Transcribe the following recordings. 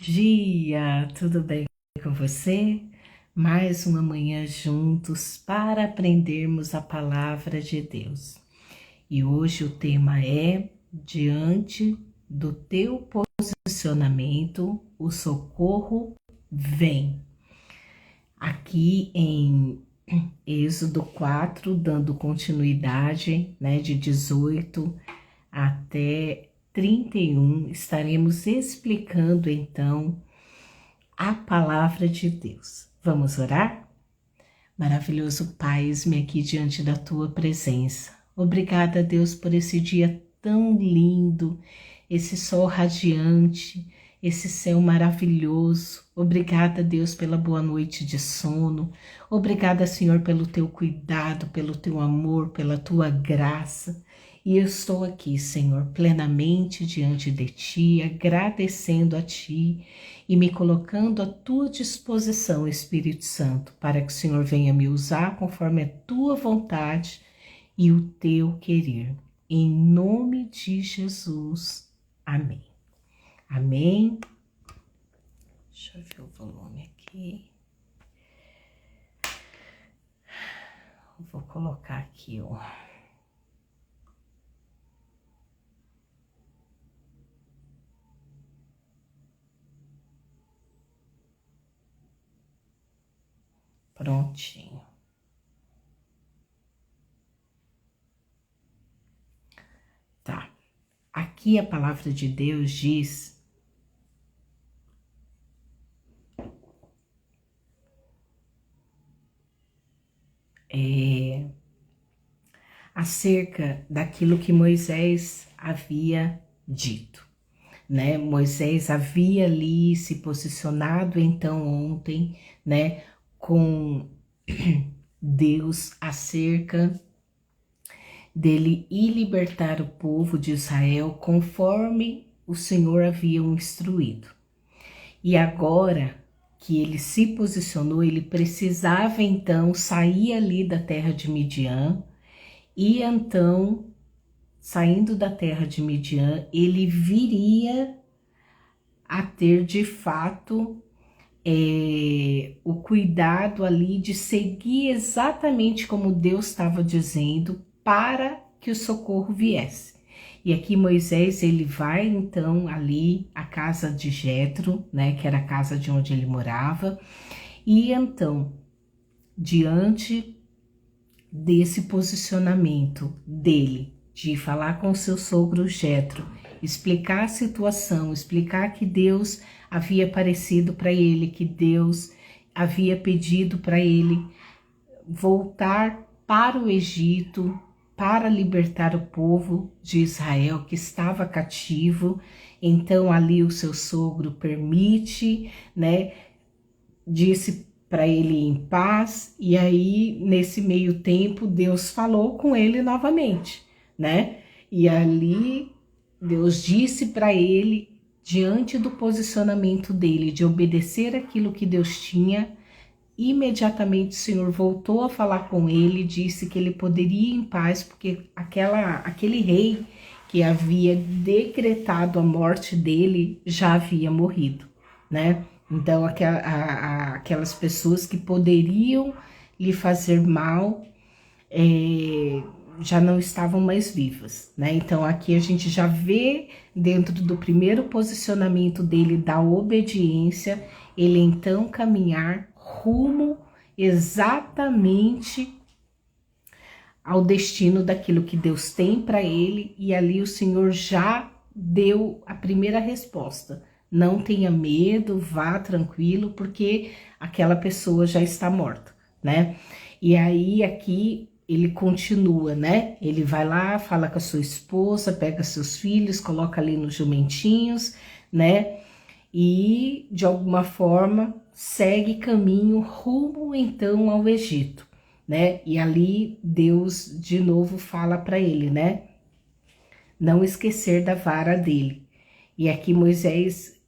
Dia, tudo bem com você? Mais uma manhã juntos para aprendermos a palavra de Deus. E hoje o tema é: diante do teu posicionamento, o socorro vem. Aqui em Êxodo 4, dando continuidade, de 18 até 31, estaremos explicando então a palavra de Deus. Vamos orar? Maravilhoso Pai, eis-me aqui diante da tua presença. Obrigada, Deus, por esse dia tão lindo, esse sol radiante, esse céu maravilhoso. Obrigada, Deus, pela boa noite de sono. Obrigada, Senhor, pelo teu cuidado, pelo teu amor, pela tua graça. E eu estou aqui, Senhor, plenamente diante de Ti, agradecendo a Ti e me colocando à Tua disposição, Espírito Santo, para que o Senhor venha me usar conforme a Tua vontade e o Teu querer. Em nome de Jesus. Amém. Amém. Deixa eu ver o volume aqui. Vou colocar aqui, ó. Prontinho. Tá. Aqui a palavra de Deus diz acerca daquilo que Moisés havia dito, né? Moisés havia ali se posicionado então ontem, né, com Deus acerca dele ir libertar o povo de Israel conforme o Senhor havia o instruído. E agora que ele se posicionou, ele precisava então sair ali da terra de Midian. E então, saindo da terra de Midian, ele viria a ter de fato o cuidado ali de seguir exatamente como Deus estava dizendo para que o socorro viesse. E aqui Moisés, ele vai então ali à casa de Jetro, né, que era a casa de onde ele morava, e então, diante desse posicionamento dele, de falar com seu sogro Jetro, explicar a situação, explicar que Deus havia aparecido para ele, que Deus havia pedido para ele voltar para o Egito, para libertar o povo de Israel que estava cativo. Então ali o seu sogro permite, né, disse para ele ir em paz, e aí nesse meio tempo Deus falou com ele novamente, né? E ali Deus disse para ele, diante do posicionamento dele de obedecer aquilo que Deus tinha, imediatamente o Senhor voltou a falar com ele, disse que ele poderia ir em paz, porque aquele rei que havia decretado a morte dele já havia morrido, né? Então aquelas pessoas que poderiam lhe fazer mal já não estavam mais vivas, né? Então aqui a gente já vê dentro do primeiro posicionamento dele da obediência, ele então caminhar rumo exatamente ao destino daquilo que Deus tem para ele, e ali o Senhor já deu a primeira resposta. Não tenha medo, vá tranquilo, porque aquela pessoa já está morta, né? E aí aqui ele continua, né? Ele vai lá, fala com a sua esposa, pega seus filhos, coloca ali nos jumentinhos, né? E de alguma forma segue caminho rumo então ao Egito, né? E ali Deus de novo fala para ele, né? Não esquecer da vara dele. E aqui Moisés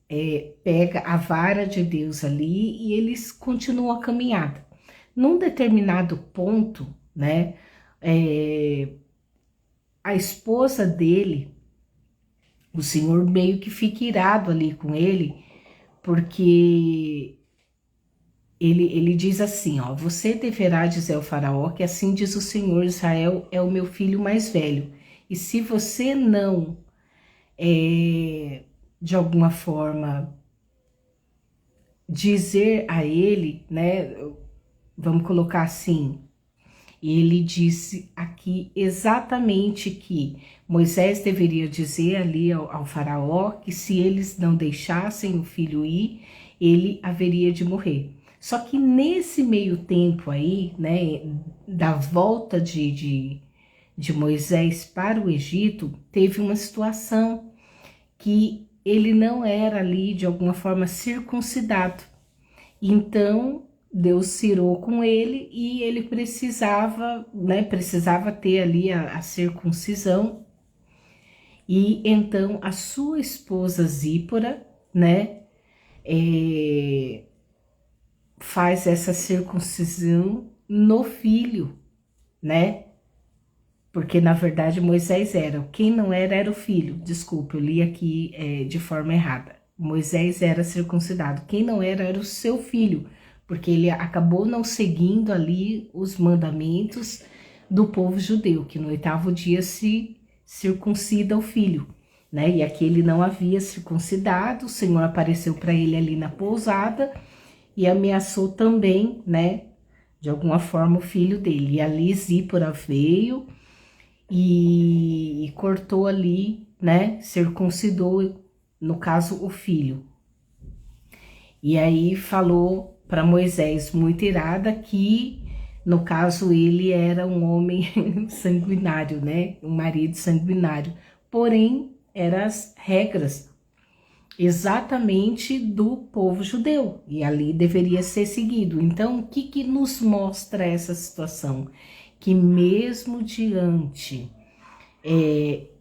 pega a vara de Deus ali e eles continuam a caminhada. Num determinado ponto, né? A esposa dele, o Senhor meio que fica irado ali com ele, porque ele diz assim, ó, você deverá dizer ao faraó que assim diz o Senhor, Israel é o meu filho mais velho. E se você não, de alguma forma, dizer a ele, né, vamos colocar assim, ele disse aqui exatamente que Moisés deveria dizer ali ao faraó que se eles não deixassem o filho ir, ele haveria de morrer. Só que nesse meio tempo aí, né, da volta de Moisés para o Egito, teve uma situação que ele não era ali de alguma forma circuncidado. Então Deus irou com ele e ele precisava, né, precisava ter ali a circuncisão. E então a sua esposa Zípora, né, faz essa circuncisão no filho, né? Porque na verdade Moisés era, quem não era era o filho. Desculpa, eu li aqui de forma errada. Moisés era circuncidado, quem não era era o seu filho, porque ele acabou não seguindo ali os mandamentos do povo judeu, que no 8º dia se circuncida o filho, né? E aqui ele não havia circuncidado, o Senhor apareceu para ele ali na pousada e ameaçou também, né, de alguma forma o filho dele. E ali Zípora veio e cortou ali, né, circuncidou, no caso, o filho. E aí falou para Moisés, muito irada, que no caso ele era um homem sanguinário, né, um marido sanguinário. Porém, eram as regras exatamente do povo judeu, e ali deveria ser seguido. Então, o que nos mostra essa situação? Que mesmo diante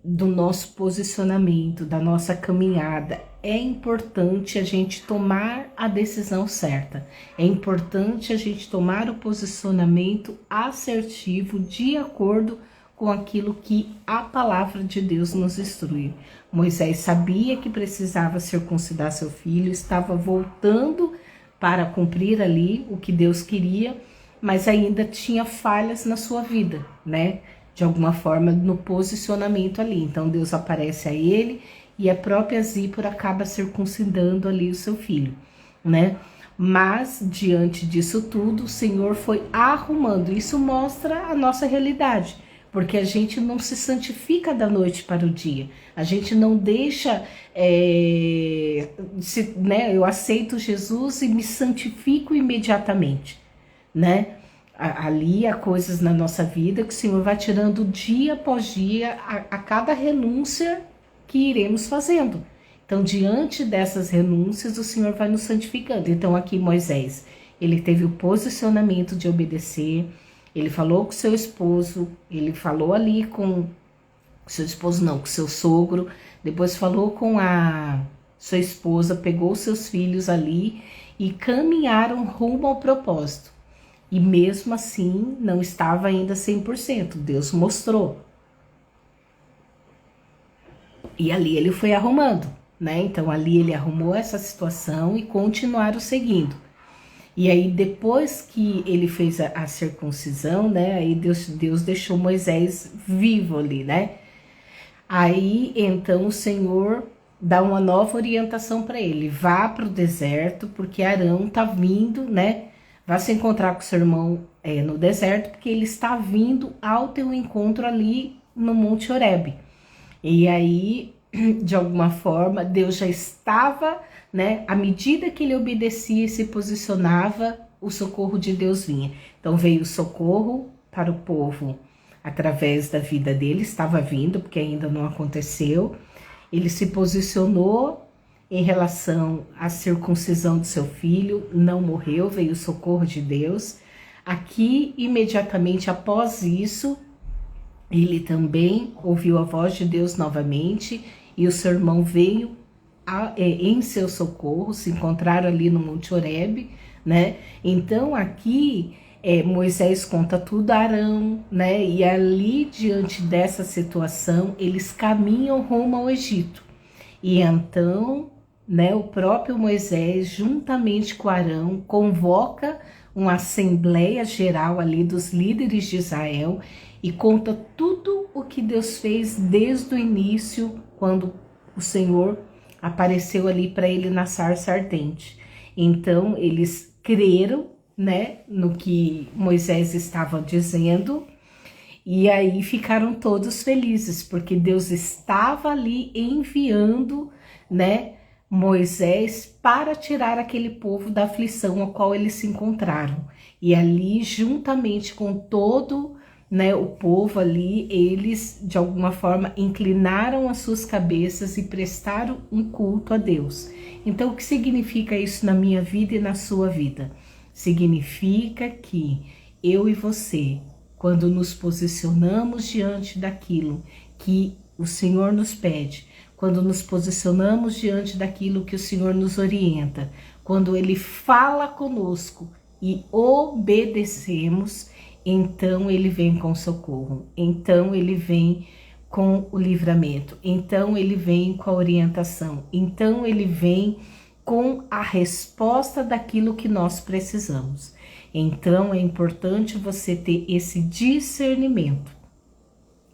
do nosso posicionamento, da nossa caminhada, é importante a gente tomar a decisão certa, é importante a gente tomar o posicionamento assertivo de acordo com aquilo que a palavra de Deus nos instrui. Moisés sabia que precisava circuncidar seu filho, estava voltando para cumprir ali o que Deus queria, mas ainda tinha falhas na sua vida, né? De alguma forma no posicionamento ali. Então Deus aparece a ele e a própria Zípora acaba circuncidando ali o seu filho, né? Mas diante disso tudo, o Senhor foi arrumando. Isso mostra a nossa realidade, porque a gente não se santifica da noite para o dia. A gente não deixa, né? Eu aceito Jesus e me santifico imediatamente, né? Ali há coisas na nossa vida que o Senhor vai tirando dia após dia a cada renúncia que iremos fazendo. Então, diante dessas renúncias, o Senhor vai nos santificando. Então, aqui Moisés, ele teve o posicionamento de obedecer, ele falou com seu esposo, ele falou ali com seu esposo não, com seu sogro, depois falou com a sua esposa, pegou seus filhos ali e caminharam rumo ao propósito. E mesmo assim, não estava ainda 100%. Deus mostrou. E ali ele foi arrumando, né? Então ali ele arrumou essa situação e continuaram seguindo. E aí depois que ele fez a circuncisão, né? Aí Deus deixou Moisés vivo ali, né? Aí então o Senhor dá uma nova orientação para ele. Vá para o deserto, porque Arão tá vindo, né? Vá se encontrar com seu irmão no deserto, porque ele está vindo ao teu encontro ali no Monte Horebe. E aí, de alguma forma, Deus já estava, né? À medida que ele obedecia e se posicionava, o socorro de Deus vinha. Então veio o socorro para o povo através da vida dele, estava vindo, porque ainda não aconteceu. Ele se posicionou em relação à circuncisão de seu filho, não morreu, veio o socorro de Deus. Aqui, imediatamente após isso, ele também ouviu a voz de Deus novamente e o seu irmão veio em seu socorro, se encontraram ali no Monte Horebe, né? Então aqui Moisés conta tudo a Arão, né? E ali, diante dessa situação, eles caminham rumo ao Egito. E então né, o próprio Moisés, juntamente com Arão, convoca uma assembleia geral ali dos líderes de Israel e conta tudo o que Deus fez desde o início, quando o Senhor apareceu ali para ele na sarça ardente. Então eles creram, né, no que Moisés estava dizendo, e aí ficaram todos felizes, porque Deus estava ali enviando, né, Moisés para tirar aquele povo da aflição a qual eles se encontraram. E ali, juntamente com todo, né, o povo ali, eles de alguma forma inclinaram as suas cabeças e prestaram um culto a Deus. Então, o que significa isso na minha vida e na sua vida? Significa que eu e você, quando nos posicionamos diante daquilo que o Senhor nos pede, quando nos posicionamos diante daquilo que o Senhor nos orienta, quando Ele fala conosco e obedecemos, então Ele vem com socorro, então Ele vem com o livramento, então Ele vem com a orientação, então Ele vem com a resposta daquilo que nós precisamos. Então é importante você ter esse discernimento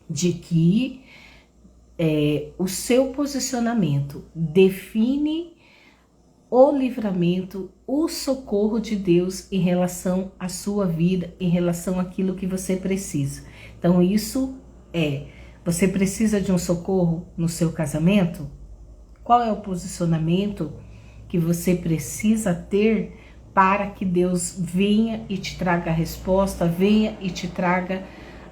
de que o seu posicionamento define o livramento, o socorro de Deus em relação à sua vida, em relação àquilo que você precisa. Então isso você precisa de um socorro no seu casamento? Qual é o posicionamento que você precisa ter para que Deus venha e te traga a resposta, venha e te traga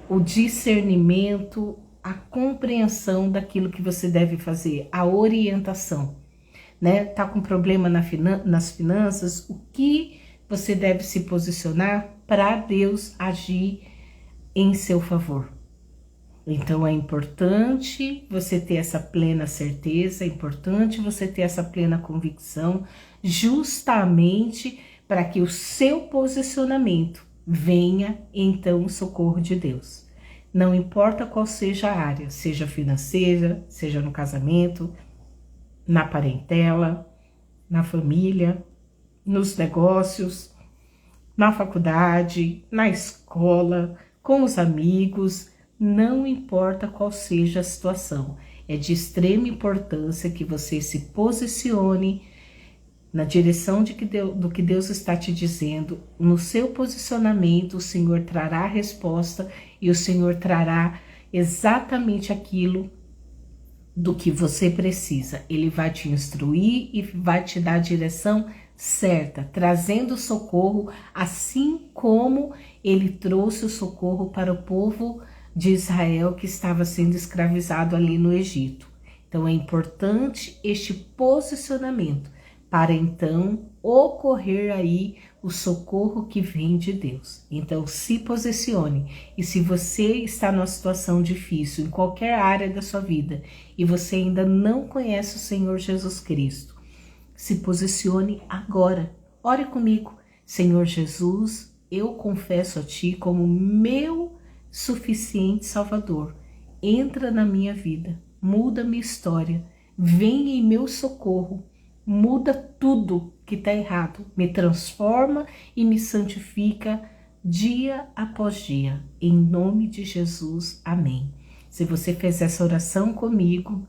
o discernimento, a compreensão daquilo que você deve fazer, a orientação, né? Tá com problema nas finanças, o que você deve se posicionar para Deus agir em seu favor. Então é importante você ter essa plena certeza, é importante você ter essa plena convicção, justamente para que o seu posicionamento venha então o socorro de Deus. Não importa qual seja a área, seja financeira, seja no casamento, na parentela, na família, nos negócios, na faculdade, na escola, com os amigos, não importa qual seja a situação. É de extrema importância que você se posicione na direção do que Deus está te dizendo. No seu posicionamento, o Senhor trará a resposta e o Senhor trará exatamente aquilo do que você precisa. Ele vai te instruir e vai te dar a direção certa, trazendo socorro, assim como ele trouxe o socorro para o povo de Israel que estava sendo escravizado ali no Egito. Então é importante este posicionamento para então ocorrer aí o socorro que vem de Deus. Então se posicione, e se você está numa situação difícil em qualquer área da sua vida e você ainda não conhece o Senhor Jesus Cristo, se posicione agora. Ore comigo. Senhor Jesus, eu confesso a Ti como meu suficiente Salvador. Entra na minha vida, muda minha história, vem em meu socorro, muda tudo que está errado, me transforma e me santifica dia após dia. Em nome de Jesus, amém. Se você fez essa oração comigo,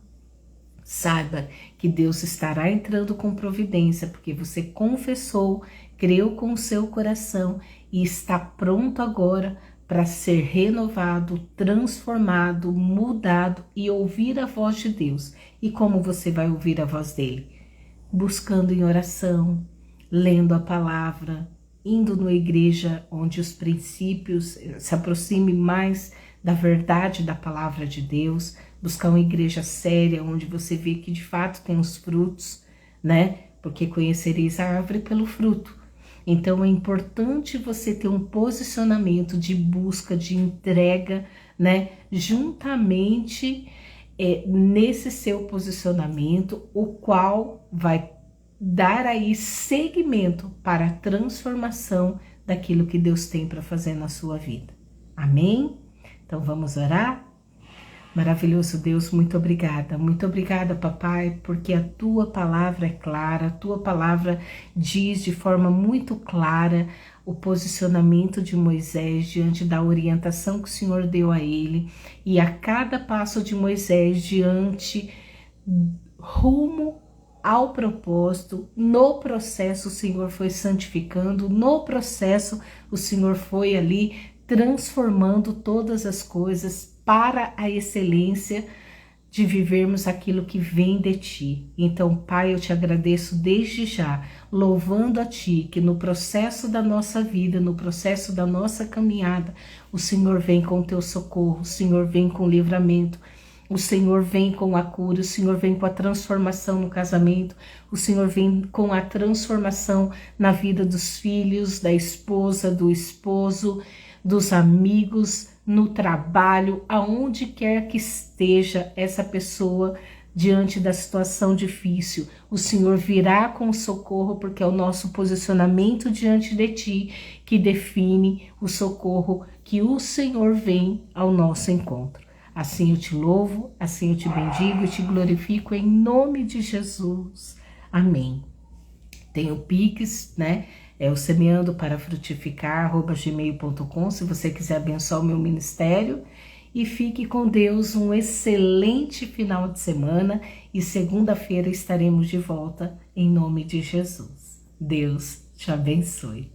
saiba que Deus estará entrando com providência, porque você confessou, creu com o seu coração e está pronto agora para ser renovado, transformado, mudado e ouvir a voz de Deus. E como você vai ouvir a voz dele? Buscando em oração, lendo a palavra, indo numa igreja onde os princípios se aproxime mais da verdade da palavra de Deus, buscar uma igreja séria, onde você vê que de fato tem os frutos, né? Porque conhecereis a árvore pelo fruto. Então é importante você ter um posicionamento de busca, de entrega, né? Juntamente nesse seu posicionamento, o qual vai dar aí seguimento para a transformação daquilo que Deus tem para fazer na sua vida. Amém? Então vamos orar? Maravilhoso Deus, muito obrigada, papai, porque a tua palavra é clara, a tua palavra diz de forma muito clara o posicionamento de Moisés diante da orientação que o Senhor deu a ele, e a cada passo de Moisés diante rumo ao propósito, no processo o Senhor foi santificando, no processo o Senhor foi ali transformando todas as coisas para a excelência de vivermos aquilo que vem de ti. Então, Pai, eu te agradeço desde já, louvando a ti, que no processo da nossa vida, no processo da nossa caminhada, o Senhor vem com o teu socorro, o Senhor vem com o livramento, o Senhor vem com a cura, o Senhor vem com a transformação no casamento, o Senhor vem com a transformação na vida dos filhos, da esposa, do esposo, dos amigos, no trabalho, aonde quer que esteja essa pessoa diante da situação difícil. O Senhor virá com socorro, porque é o nosso posicionamento diante de ti que define o socorro que o Senhor vem ao nosso encontro. Assim eu te louvo, assim eu te bendigo e te glorifico em nome de Jesus. Amém. Tem o Pix, né? É o semeando para frutificar@gmail.com, se você quiser abençoar o meu ministério. E fique com Deus, um excelente final de semana. E segunda-feira estaremos de volta em nome de Jesus. Deus te abençoe.